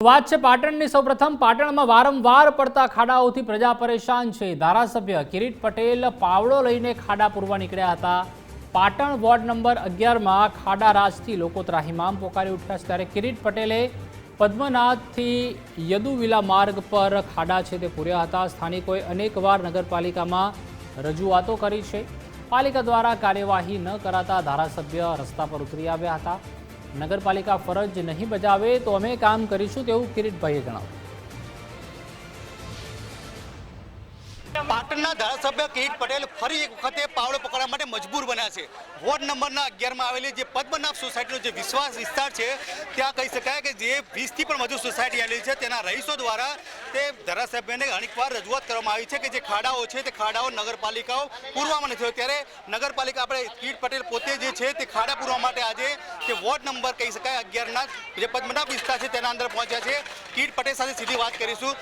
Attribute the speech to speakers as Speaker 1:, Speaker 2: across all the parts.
Speaker 1: વાત છે પાટણની। સૌપ્રથમ પાટણમાં વારંવાર પડતા ખાડાઓથી પ્રજા પરેશાન છે। ધારાસભ્ય કિરીટ પટેલ પાવડો લઈને ખાડા પૂરવા નીકળ્યા હતા। પાટણ વોર્ડ નંબર 11માં ખાડા રાજથી લોકો ત્રાહિમામ પોકારી ઉઠ્યા છે। ત્યારે કિરીટ પટેલે પદ્મનાથથી યદુવિલા માર્ગ પર ખાડા છે તે પૂર્યા હતા। સ્થાનિકોએ અનેકવાર નગરપાલિકામાં રજૂઆતો કરી છે। પાલિકા દ્વારા કાર્યવાહી ન કરાતા ધારાસભ્ય રસ્તા પર ઉતરી આવ્યા હતા। નગરપાલિકા ફરજ નહીં બજાવે તો અમે કામ કરીશું તેવું કિરીટભાઈએ જણાવ્યું।
Speaker 2: પાટણના ધારાસભ્ય કિરીટ પટેલ ફરી એક વખતે પાવડો પકડવા માટે મજબૂર બન્યા છે। વોર્ડ નંબરના 11માં આવેલી જે પદ્મનાભ સોસાયટીનો જે વિશ્વાસ વિસ્તાર છે ત્યાં કહી શકાય કે જે 20થી પણ વધુ સોસાયટી આવેલી છે તેના રહીશો દ્વારા તે ધારાસભ્યને ઘણીવાર રજૂઆત કરવામાં આવી છે કે જે ખાડાઓ છે તે ખાડાઓ નગરપાલિકાઓ પૂરવામાં નથી। ત્યારે નગરપાલિકા આપણે કિરીટ પટેલ પોતે જે છે તે ખાડા પૂરવા માટે આજે જે વોર્ડ નંબર કહી શકાય 11ના જે પદ્મનાભ વિસ્તાર છે તેના અંદર પહોંચ્યા છે। કિરીટ પટેલ સાથે સીધી વાત કરીશું।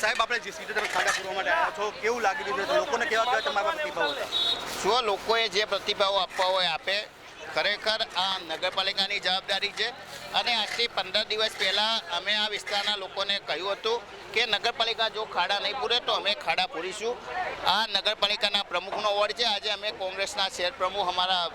Speaker 2: સાહેબ, આપણે જે સીધે તમે ખાડા પૂરવા માટે આવ્યા છો, કેવું લાગી રહ્યું છે? લોકોને કેવા તમારા પ્રતિભાવો છે?
Speaker 3: શું લોકોએ જે પ્રતિભાવો આપવા હોય આપે। ખરેખર આ નગરપાલિકાની જવાબદારી છે અને આજથી 15 દિવસ પહેલાં અમે આ વિસ્તારના લોકોને કહ્યું હતું કે નગરપાલિકા જો ખાડા નહીં પૂરે તો અમે ખાડા પૂરીશું। આ નગરપાલિકાના પ્રમુખનો વોર્ડ છે। આજે અમે કોંગ્રેસના શહેર પ્રમુખ, અમારા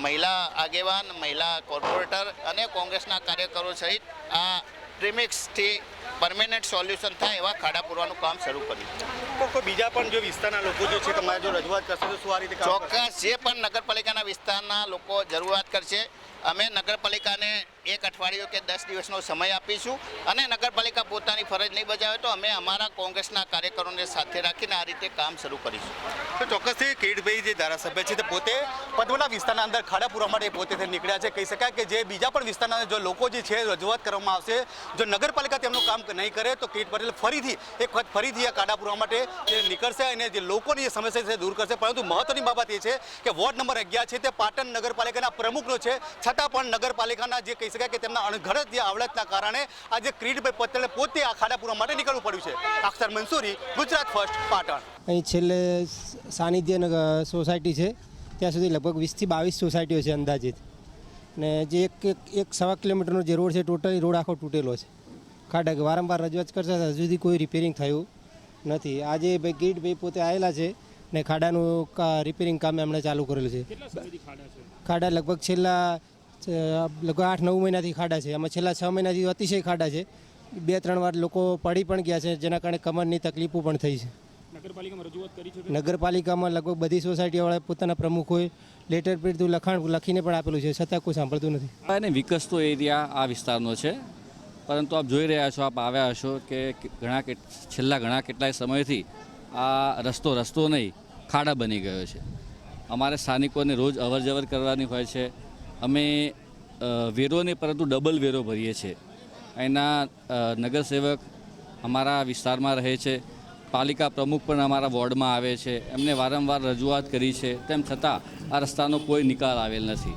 Speaker 3: મહિલા આગેવાન, મહિલા કોર્પોરેટર અને કોંગ્રેસના કાર્યકરો સહિત આ પ્રીમિક્સથી પરમેનન્ટ સોલ્યુશન થાય એવા ખાડા પૂરવાનું કામ શરૂ કર્યું।
Speaker 2: કોઈ બીજા પણ જો વિસ્તારના લોકો જે છે તમારે જો રજૂઆત કરશે તો શું આ રીતે
Speaker 3: ચોક્કસ જે પણ નગરપાલિકાના વિસ્તારના લોકો જરૂરિયાત કરશે અમે નગરપાલિકાને 1 અઠવાડિયું કે 10 દિવસનો સમય આપીશું અને નગરપાલિકા પોતાની ફરજ નહીં બજાવે તો અમે અમારા કોંગ્રેસના કાર્યકરોને સાથે રાખીને આ રીતે કામ શરૂ કરીશું।
Speaker 2: તો ચોક્કસથી કિરીટભાઈ જે ધારાસભ્ય છે તે પોતે પદ્મનાભ વિસ્તારના અંદર ખાડા પૂરવા માટે પોતે નીકળ્યા છે। કહી શકાય કે જે બીજા પણ વિસ્તારના જો લોકો જે છે રજૂઆત કરવામાં આવશે, જો નગરપાલિકા તેમનું કામ નહીં કરે તો કિરીટ પટેલ ફરીથી આ ખાડા પૂરવા માટે નીકળશે અને જે લોકોની જે સમસ્યા છે દૂર કરશે। પરંતુ મહત્વની બાબત એ છે કે વોર્ડ નંબર 11 છે તે પાટણ નગરપાલિકાના પ્રમુખનો છે, છતાં પણ નગરપાલિકાના જે કહી શકાય કે તેમના અણઘડત જે આવડતના કારણે આજે કિરીટભાઈ પટેલે પોતે આ ખાડા પૂરવા માટે નીકળવું પડ્યું છે। અક્ષર મંસૂરી, ગુજરાત ફર્સ્ટ, પાટણ।
Speaker 4: અહીં છેલ્લે સાનિધ્ય સોસાયટી છે ત્યાં સુધી લગભગ 20થી 22 સોસાયટીઓ છે અંદાજિત, ને જે એક 1.25 કિલોમીટરનો જે રોડ છે ટોટલી રોડ આખો તૂટેલો છે। ખાડા કે વારંવાર રજૂઆત કરતા હજુ સુધી કોઈ રિપેરિંગ થયું નથી। આજે ભાઈ કિરીટભાઈ પોતે આવેલા છે ને ખાડાનું રિપેરિંગ કામ એમણે ચાલુ કરેલું છે। ખાડા લગભગ છેલ્લા 8-9 મહિનાથી ખાડા છે। આમાં છેલ્લા 6 મહિનાથી અતિશય ખાડા છે। 2-3 વાર લોકો પડી પણ ગયા છે, જેના કારણે કમરની તકલીફો પણ થઈ છે।
Speaker 1: નગરપાલિકામાં રજૂઆત કરી છે?
Speaker 4: નગરપાલિકામાં લગભગ બધી સોસાયટીવાળા પોતાના પ્રમુખોએ લેટર પેડથી લખીને પણ આપેલું છે, છતાં કોઈ સાંભળતું નથી।
Speaker 5: અને વિકસતો એરિયા આ વિસ્તારનો છે, પરંતુ આપ જોઈ રહ્યા છો, આપ આવ્યા હશો કે છેલ્લા કેટલાય સમયથી આ રસ્તો નહીં ખાડા બની ગયો છે। અમારે સ્થાનિકોને રોજ અવરજવર કરવાની હોય છે। અમે વેરો નહીં પરંતુ ડબલ વેરો ભરીએ છીએ। અહીંના નગરસેવક અમારા વિસ્તારમાં રહે છે, પાલિકા પ્રમુખ પણ અમારા વોર્ડમાં આવે છે, એમને વારંવાર રજૂઆત કરી છે, તેમ છતાં આ રસ્તાનો કોઈ નિકાલ આવેલ નથી।